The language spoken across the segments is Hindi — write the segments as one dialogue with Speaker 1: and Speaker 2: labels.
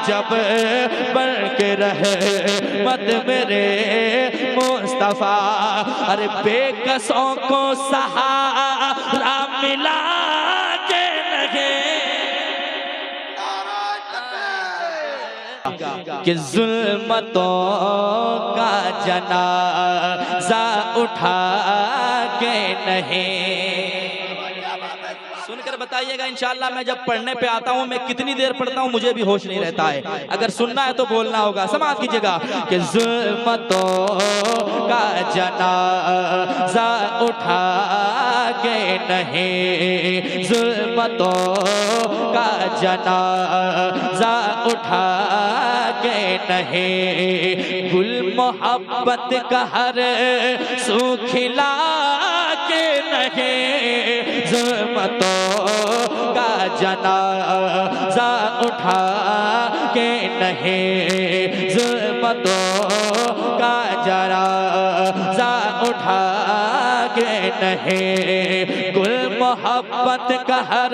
Speaker 1: जब बन के रहे मत मेरे मुस्तफा। अरे बेकसों को सहारा मिला के नहीं कि जुल्मतों का जनाजा उठा के नहीं। सुनकर बताइएगा इंशाअल्लाह। मैं जब पढ़ने पे आता हूँ, मैं कितनी देर पढ़ता हूँ मुझे भी होश नहीं रहता है। अगर सुनना है तो बोलना होगा। समाज कीजिएगा कि जुल्मतों का जनाजा उठा के नहीं, जुल्मतों का जनाजा उठा के नहीं, गुल मोहब्बत का हर सू खिला के नहीं, जुल्मतों का जनाजा उठा के नहीं, जुल्मतों का जनाजा उठा के नहीं, गुल मोहब्बत का हर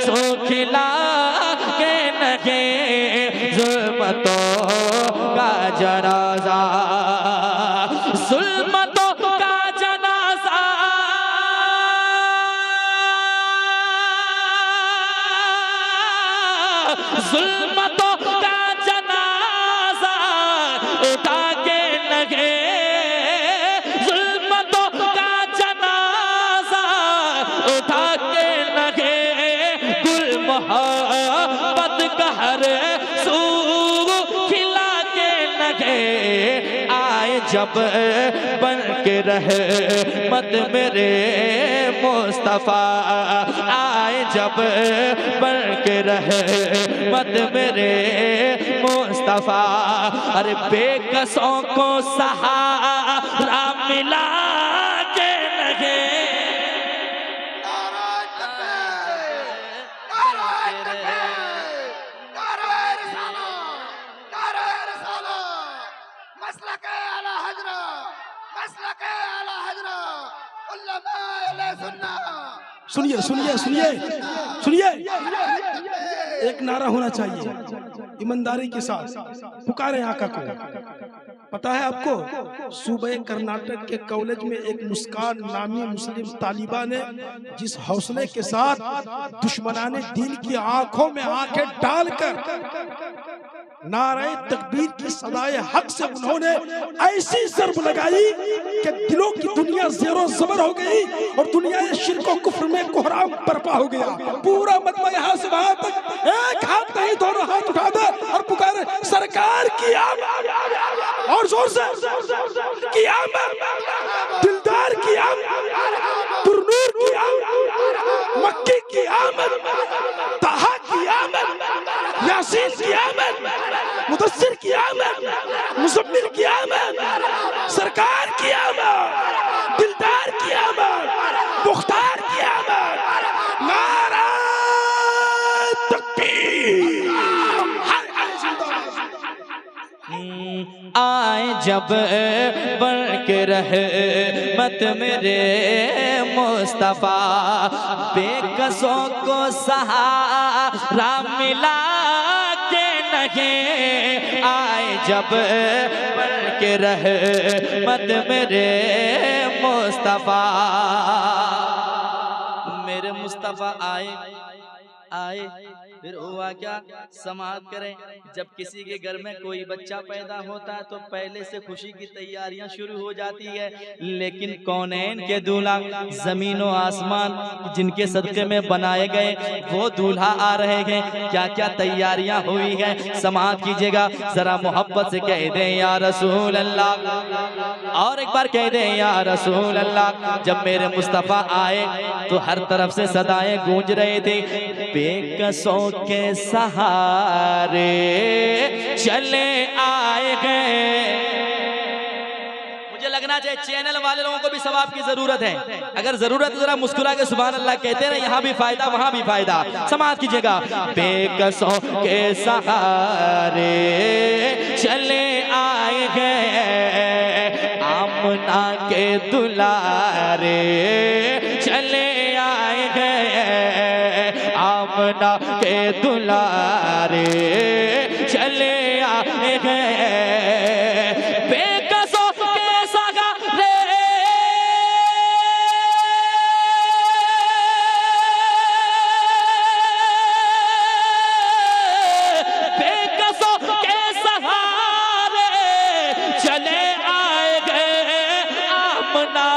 Speaker 1: सू खिला के नहीं, जुल्मतों का जनाजा, जुल्मतों का जनाजा, जुल्मतों का जनाजा उठा के लगे, जुल्मतों का जनाजा उठा के लगे, गुल मोहब्बत का हर सू खिला के लगे। आए जब बन के रहे मत मेरे मुस्तफा, आए जब बन के रहे मत मेरे मुस्तफा। अरे बेकसों को सहारा मिला के लगे,
Speaker 2: सुनिए सुनिए सुनिए सुनिए, एक नारा होना चाहिए ईमानदारी के साथ, पुकारे आका को। पता है आपको, सूबे कर्नाटक के कॉलेज में एक मुस्कान नामी मुस्लिम तालिबा ने जिस हौसले के साथ दुश्मनाने दीन की आंखों में आंखें डालकर नारे तकबीर की सदाए हक से उन्होंने ऐसी ज़रब लगाई कि दिलों की दुनिया ज़ेरो ज़बर हो गई और दुनिया शिर्क और कुफ्र में कोहराम बर्पा हो गया। पूरा मजमा यहाँ से वहां तक, एक हाथ नहीं दोनों हाथ उठा दे और पुकारे सरकार की आमद, और जोर से की आमद, दिलदार की आमद, दुर्नूर की आमद, मक्की की आमद, ताहा की आमद, यासीन की आमद, मुदस्सिर की आमद, मुज़म्मिल की आमद, सरकार की आमद, दिलदार की आमद, मुख्तार की आमद, नारा तकबीर।
Speaker 1: आए जब बन के रहे मत मेरे मुस्तफा, बेकसों को सहारा मिला के नहीं। आए जब बन के रहे मत मेरे मुस्तफा, मेरे मुस्तफा आए आए फिर हुआ क्या, समाअत करें। जब किसी के घर में कोई बच्चा पैदा होता है तो पहले से खुशी की तैयारियां शुरू हो जाती है, लेकिन कौनैन के दूल्हा, जमीन और आसमान जिनके सदक़े में बनाए गए वो दूल्हा आ रहे हैं, क्या क्या तैयारियां हुई हैं। समाअत कीजिएगा, जरा मोहब्बत से कह दें या रसूल अल्लाह, और एक बार कह दें या रसूल अल्लाह। जब मेरे मुस्तफ़ा आए तो हर तरफ से सदाएं गूंज रही थी, बेकसों के सहारे चले आए हैं। मुझे लगना चाहिए चैनल वाले लोगों को भी सवाब की जरूरत है। अगर जरूरत जरा मुस्कुरा के सुभान अल्लाह कहते रहे, यहाँ भी फायदा वहां भी फायदा। समाअत कीजिएगा, बेकसों के सहारे चले आए हैं, आमना के दुलारे चले आए हैं, आमना के दुलारे चले आए हैं बेकसों के सहारे बेकसों के सहारे चले आए गए आमना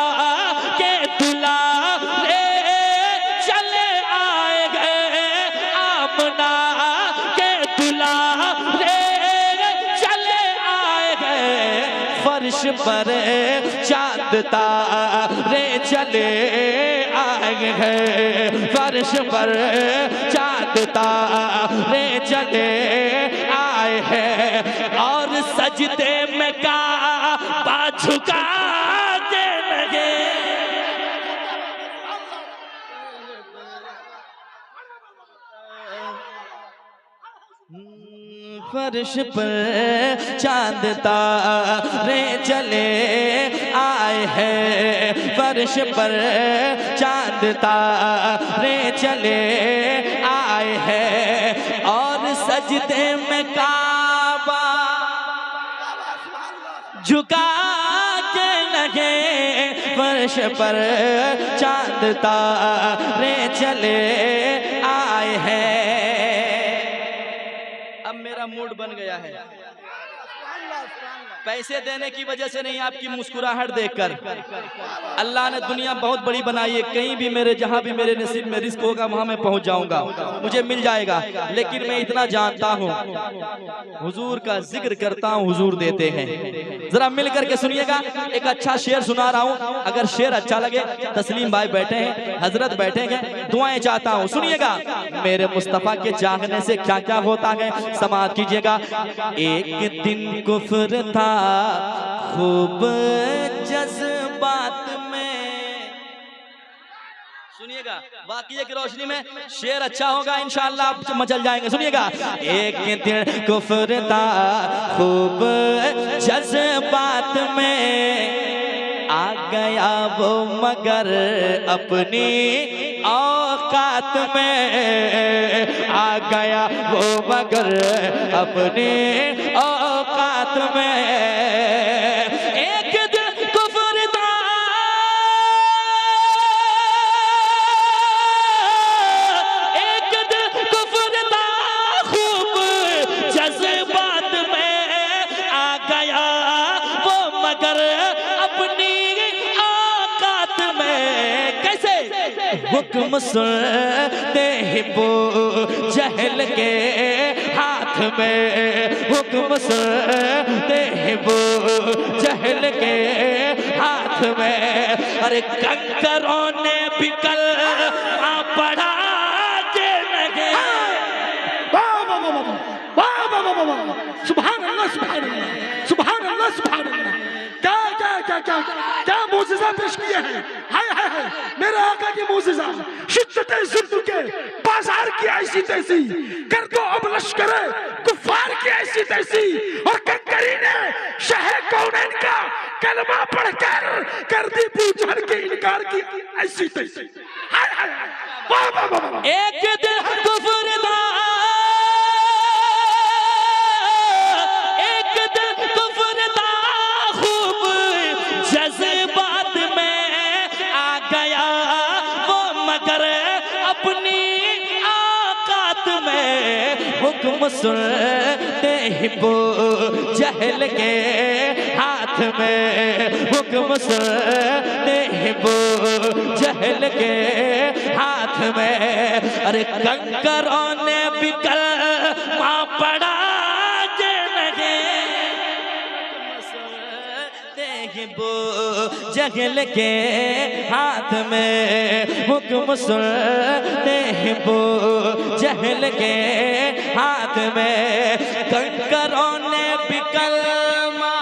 Speaker 1: के दुलारे चले आए गए आमना के दुलारे चले आए गए फर्श पर चांद तारे चले आए हैं फर्श पर चांद तारे चले आए हैं और सजदे में काबा झुका के लगे फर्श पर चांद तारे चले आए हैं फर्श पर चांद तारे चले आए हैं और सजदे में काबा झुका के लगे फर्श पर चांद तारे चले आए हैं। अब मेरा मूड बन गया है पैसे देने की वजह से नहीं, आपकी मुस्कुराहट देखकर। अल्लाह ने दुनिया बहुत बड़ी बनाई है, कहीं भी मेरे जहां भी मेरे नसीब में रिस्क होगा वहां मैं पहुंच जाऊंगा, मुझे मिल जाएगा। लेकिन मैं इतना जानता हूं हुजूर का जिक्र करता हूं हुजूर देते हैं। जरा मिल करके सुनिएगा, एक अच्छा शेर सुना रहा हूं, अगर शेर अच्छा लगे तस्लीम भाई बैठे हैं, हजरत बैठे हैं, दुआएं चाहता हूं, सुनिएगा। मेरे मुस्तफा के चाहने से क्या क्या होता है समाअत कीजिएगा। एक दिन कुफ्र था खूब जज्बात में, सुनिएगा, वाक़िए की रोशनी में शेर अच्छा होगा इंशाअल्लाह, आप मचल जाएंगे। सुनिएगा, एक दिन कुफ्र था खूब जज्बात में, आ गया वो मगर अपनी औकात में, आ गया वो मगर अपनी औकात में। एक दिन कुफ्र था एक दिन कुफ्र था खूब जज्बात में, आ गया वो मगर अपनी औकात में। कैसे हुक्म सुनते ही वो जहल के हाथ में, हुक्म सुनते ही वो जहल के हाथ में। अरे कंकरों ने भी कल पढ़ा के लगे।
Speaker 2: सुभान अल्लाह सुभान अल्लाह सुभान अल्लाह सुभान अल्लाह। क्या क्या क्या क्या क्या मौजिज़ा पेश किए हैं। हाय हाय हाय, मेरे आका की मौजिज़ा, शिद्दत जुल्म के बाजार की ऐसी तैसी, कर दो अब लश्कर कुफार की ऐसी तैसी। और कंकरी ने शहर कौनैन का कलमा पढ़कर कर दी पूछन के इनकार की ऐसी तैसी। हाय हाय हाय, वाह वाह वाह।
Speaker 1: एक दिन कुफ्र था, एक दिन कुफ्र था खूब जज्बात में, आ गया वो मगर अपनी औकात में। हुक्म सुनते ही वो जहल के हाथ में, हुक्म सुनते ही वो जहल के हाथ में। अरे कंकरों ने भी कलमा पढ़ा के लगे, वो जहल के हाथ में, हुक्म सुनते हैं वो जहल के हाथ में। कंकरों ने भी कलमा।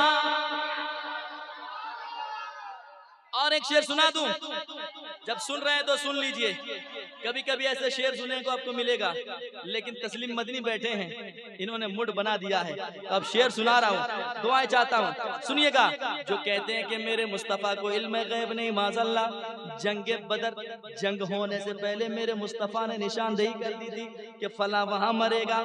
Speaker 1: और एक शेर सुना दूं, जब सुन रहे हैं तो सुन लीजिए, कभी कभी ऐसे शेर सुनने को आपको मिलेगा, लेकिन तस्लीम मदनी बैठे हैं, इन्होंने मूड बना दिया है, तो अब शेर सुना रहा हूँ, दुआएं चाहता हूँ, सुनिएगा। जो कहते हैं कि मेरे मुस्तफ़ा को इल्म गैब नहीं, माज़अल्लाह, जंग बदर जंग होने से पहले मेरे मुस्तफ़ा ने निशानदेही कर दी थी कि फला वहां मरेगा,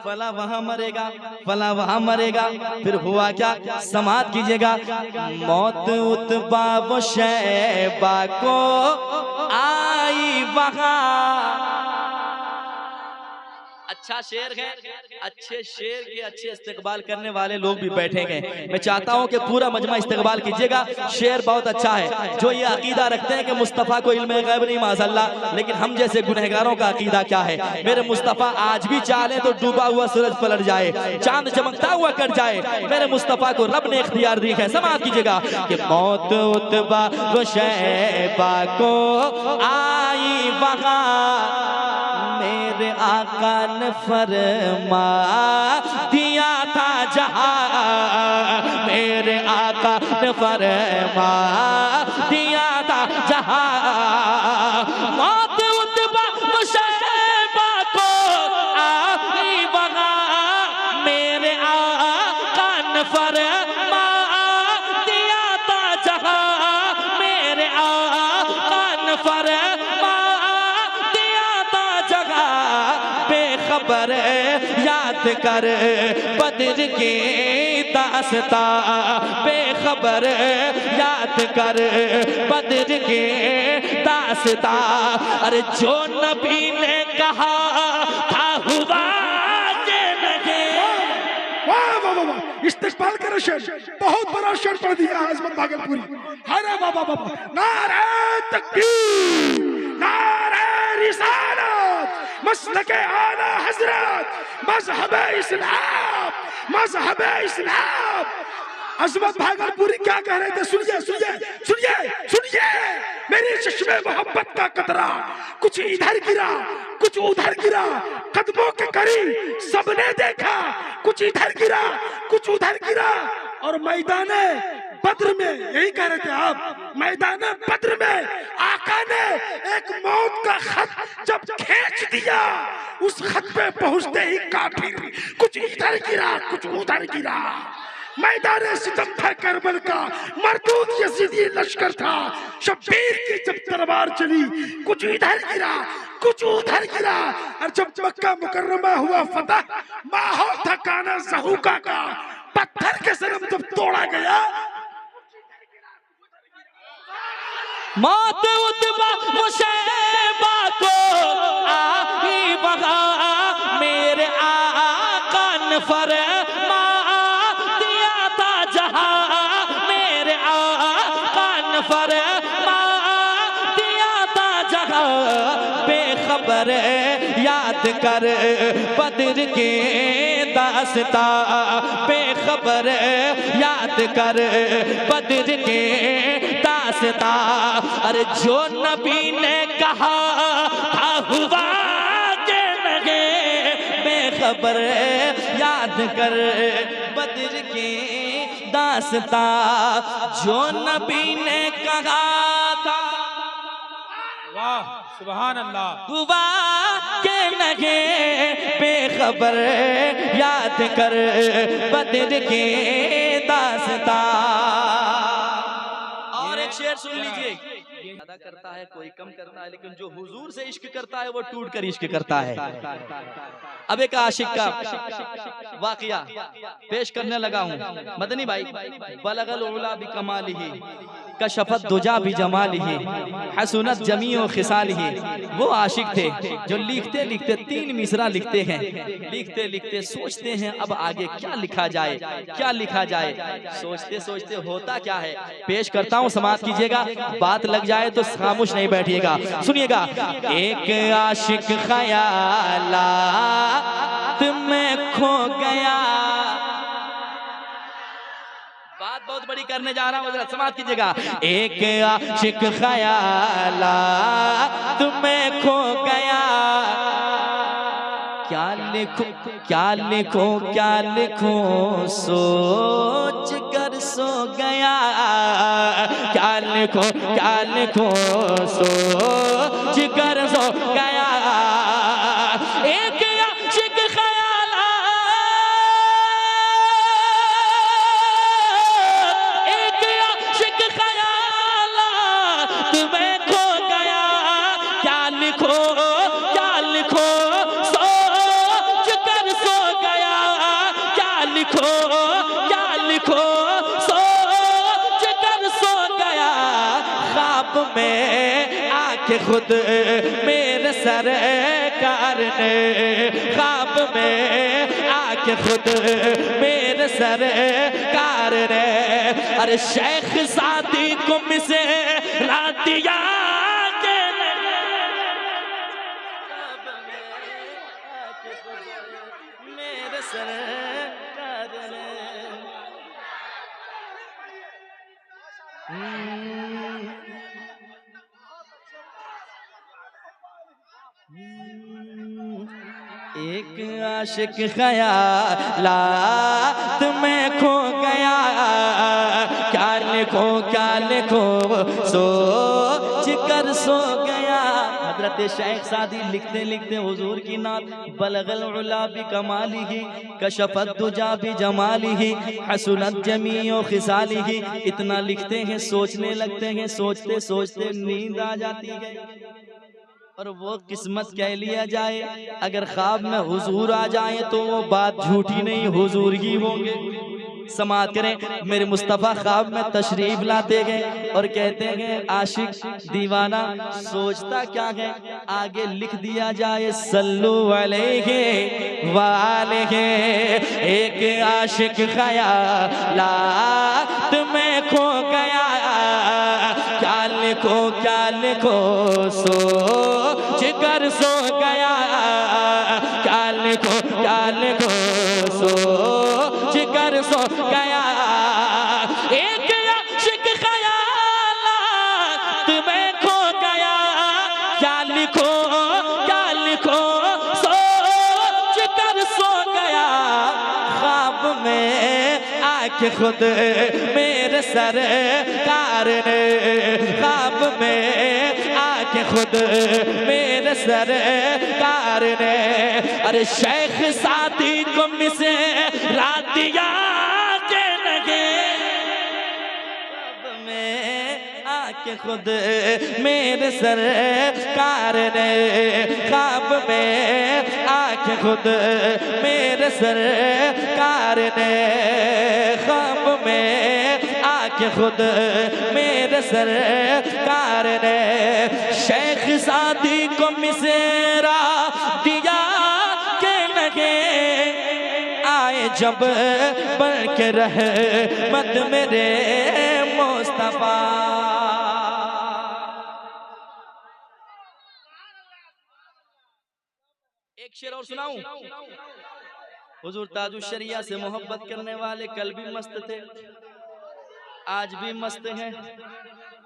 Speaker 1: फला वहां मरेगा, फला वहां मरेगा। फिर हुआ क्या, समात कीजिएगा। मौत उतबा व शैबा को आई वहां। अच्छा शेर है, अच्छे शेर के अच्छे इस्तेकबाल करने वाले लोग भी बैठे गए। मैं चाहता हूं कि पूरा मजमा इस्तेकबाल कीजिएगा। शेर बहुत अच्छा है। जो ये अकीदा रखते हैं कि मुस्तफ़ा को इल्म गैब नहीं माज़अल्लाह, लेकिन हम जैसे गुनहगारों का अकीदा क्या है? मेरे मुस्तफ़ा आज भी चाहे तो डूबा हुआ सूरज पलट जाए, चांद चमकता हुआ कट जाए, मेरे मुस्तफ़ा को रब ने इख्तियार दी है। समात कीजिएगा कि मौत उतबा व शैबा को आई वहां, मेरे आका ने फरमा दिया था जहां, मेरे आका ने फरमा दिया था जहां। मौत उतबा व शैबा को आई वहां, मेरे आका ने फरमा दिया था जहां, मेरे आका ने फरमा बेखबर याद कर बद्र की दास्ता, बेखबर याद कर बद्र की दास्ता। अरे जो नबी ने कहा था हुआ के नहीं।
Speaker 2: वाह वाह वाह वाह, इस्तेकबाल करो शेर, बहुत बड़ा शेर पढ़ दिया आजमत भागलपुरी। अरे बाबा बाबा, नारे तकबीर, नारे रिसालत, मसलके आला हजरत, मजहब इस्लाम, मजहब इस्लाम। अजमत भागलपुरी क्या कह रहे थे? सुनिए सुनिए सुनिए सुनिए। मेरी चश्मे मोहब्बत का कतरा कुछ इधर गिरा, कुछ उधर गिरा, कदमों के करीब सबने देखा, कुछ इधर गिरा, कुछ उधर गिरा। और मैदाने बद्र में, यही कह रहे थे आप, मैदाने बद्र में आका ने एक मौत का खत जब खींच दिया, उस खत पे पहुंचते ही काफिर कुछ इधर गिरा, कुछ उधर गिरा। मैदाने सितम था करबल का, मरदूद यजीदी लश्कर था, शब्बीर की जब तलवार चली, कुछ इधर गिरा, कुछ उधर गिरा। और जब मक्का मुकर्रमा हुआ फतह, माहौल था काना ज़हूका का, पत्थर के सनम जब तोड़ा गया।
Speaker 1: मौत उतबा व शैबा को आई वहां, मेरे आका ने फरमा दिया था जहां, मेरे आका ने फरमा दिया था जहां। बेखबर याद कर बद्र के दास्ता, बेखबर याद कर बद्र के दास्ता। अरे जो नबी ने कहा था हुआ के नहीं, बेखबर याद कर बद्र के दास्ता। जो नबी ने कहा था,
Speaker 2: वाह सुभान अल्लाह,
Speaker 1: हुआ के नहीं, बेखबर याद कर बद्र के दास्ता। और एक शेर सुन लीजिए। ज्यादा करता है कोई कम करता है, लेकिन जो हुजूर से इश्क करता है वो टूट कर इश्क करता है। अब एक आशिक का वाकया पेश करने लगा हूँ। मदनी भाई, बलगल उला बि कमालिही, कशफत दुजा बि जमालिही, हसनत जमीओ खिसालिही। वो आशिक थे जो लिखते लिखते 3 मिसरा लिखते हैं, लिखते लिखते सोचते हैं अब आगे क्या लिखा जाए, क्या लिखा जाए। सोचते सोचते होता क्या है, पेश करता हूँ, समाप्त कीजिएगा। बात लग जाए तो खामोश नहीं बैठिएगा, सुनिएगा। एक आशिक ख्यालात में खो गया। बात बहुत बड़ी करने जा रहा हूँ, जरा समाप्त कीजिएगा। एक आशिक ख्यालात में खो गया। क्या लिखूं क्या लिखूं क्या लिखूं, सोच कर सो गया, क्या लिखो सोच कर सो गया। एक आशिक ख्याल, एक आशिक ख्याल तुम्हें खो गया, क्या लिखो सोच कर सो गया, क्या लिखो सोच कर सो गया। ख्वाब में आके खुद मेरे सरकार ने, ख्वाब में आके खुद मेरे सरकार ने, अरे शेख सादी को मिसे रातिया के मेरे सरकार ने। एक आशिक ख्यालात में खो गया, क्या लिखो सोच कर सो गया। हजरत शेख सादी लिखते लिखते हुजूर की नात, बलगल उला बि कमालिही कशफत दुजा बि जमालिही हसनत जमीओ खिसालिही। इतना लिखते हैं, सोचने लगते हैं, सोचते सोचते नींद आ जाती है। और वो किस्मत कह लिया जाए, अगर ख्वाब में हुजूर आ जाए तो वो बात झूठी नहीं, हुजूर ही होंगे। समात करें, मेरे मुस्तफ़ा ख्वाब में तशरीफ लाते गए और कहते हैं आशिक दीवाना सोचता क्या है, आगे लिख दिया जाए सल्लु अलैहि वालेहि। एक आशिक ख्यालात में खो गया, क्या लिखो सोच कर सो गया, क्या लिखो सोच कर सो गया। एक आशिक ख्यालात में खो गया, क्या लिखो सोच कर सो गया। ख्वाब में आके खुद मेरे सरकार ने, ख्वाब में आके खुद मेरे सरकार ने, अरे शेख सादी को मिसे रातिया के लगे। ख्वाब में आके खुद मेरे सरकार ने, ख्वाब में आके खुद मेरे सरकार ने, ख्वाब में आके खुद मेरे सरकार ने। शेख सादी को मिसेरा दिया के लगे, आए जब बढ़ के रहमत मेरे मुस्तफा। एक शेर और सुनाऊं। हुजूर ताजुश शरिया से मोहब्बत करने वाले कल भी मस्त थे, आज भी मस्त हैं,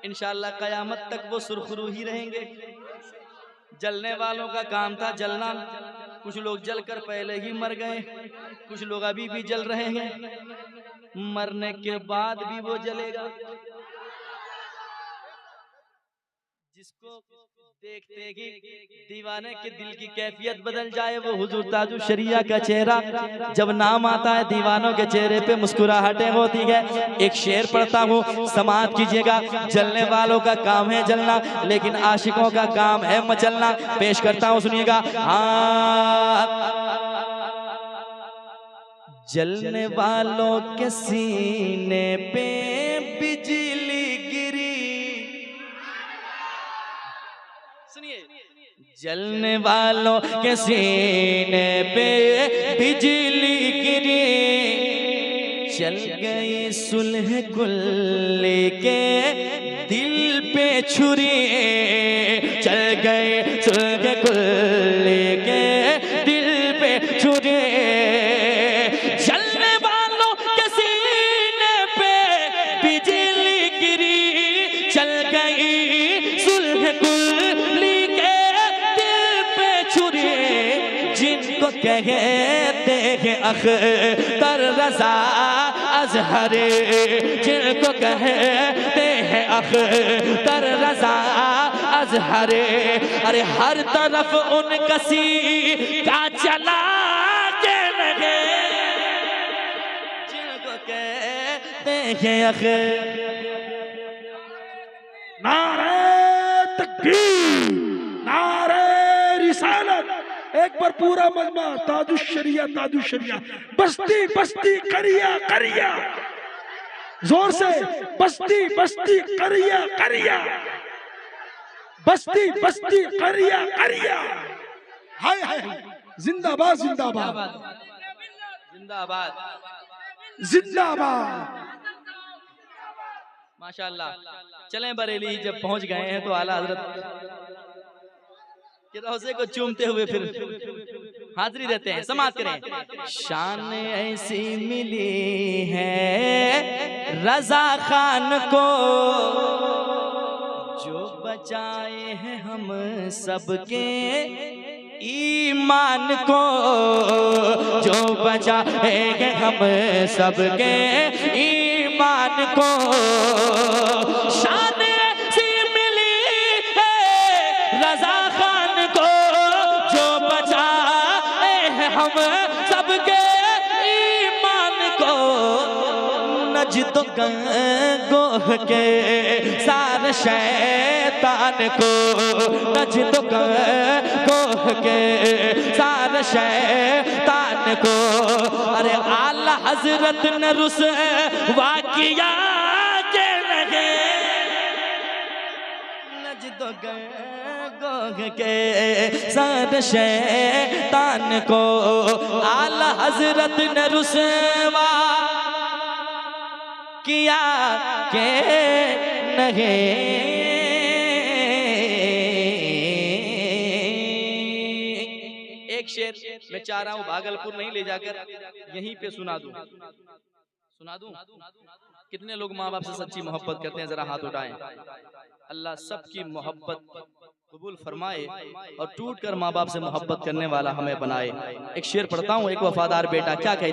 Speaker 1: इंशाअल्लाह क़यामत तक वो सुरखरू ही रहेंगे। जलने वालों का काम था जलना, कुछ लोग जलकर पहले ही मर गए, कुछ लोग अभी भी जल रहे हैं, मरने के बाद भी वो जलेगा। जिसको देखते ही दीवाने के दिल की कैफियत बदल जाए, वो हुजूर ताजुश शरिया का चेहरा जब नाम आता है दीवानों के चेहरे पे मुस्कुराहटें होती है। एक शेर पढ़ता हूँ, समात कीजिएगा। जलने वालों का काम है जलना, लेकिन आशिकों का काम है मचलना। पेश करता हूँ, सुनिएगा। हाँ, जलने वालों के सीने पे बिजली गिरी, सुनिए। जलने वालों के सीने पे बिजली गिरी, चल गई सुलह कुल्ले के दिल पे छुरी, चल गए सुलह कुल्ले के दिल पे छुरी। जलने वालों के सीने पे बिजली गिरी, चल गई सुलह कुल्ली के दिल पे छुरी। जिनको कहते हैं अख्तर रजा अजहरी, जिनको कहते हैं अख्तर रजा अजहरी। अरे हर तरफ उनका सी का चला के लगे, जिनको कहते हैं अख्तर।
Speaker 2: नारे तकबीर, नारे रिसालत। एक बार पूरा मजमा ताजुशरिया ताजुशरिया, बस्ती बस्ती करिया करिया, जोर से बस्ती बस्ती करिया करिया, बस्ती बस्ती करिया करिया। हाय हाय, जिंदाबाद जिंदाबाद
Speaker 1: जिंदाबाद
Speaker 2: जिंदाबाद।
Speaker 1: माशाअल्लाह। चलें बरेली, जब पहुंच गए हैं तो आला हजरत के रोज़े को चूमते हुए फिर हाजिरी देते हैं, समाप्त करें। शान ऐसी मिली है रजा खान को, जो बचाए हैं हम सबके ईमान को, जो बचाए हैं हम सबके ईमान को। शान ऐसी मिली है रजा खान को, जो बचाए हैं हम सबके ईमान को। नजद गोह के सारे शैतान को, नजद गोह के सारे शैतान को। अरे आला हजरत ने रुसवा किया के लगे, नजद गोह के सारे शैतान को। आला हजरत ने रुसवा किया के नहीं। एक शेर मैं चाह रहा हूं भागलपुर नहीं ले जाकर यहीं पे सुना दूं, सुना दूं। कितने लोग माँ बाप से सच्ची मोहब्बत करते हैं, जरा हाथ उठाएं। अल्लाह सबकी मोहब्बत कबूल फरमाए और टूट कर माँ बाप से मोहब्बत करने वाला हमें बनाए। एक शेर पढ़ता हूँ, एक वफादार बेटा क्या कहता है।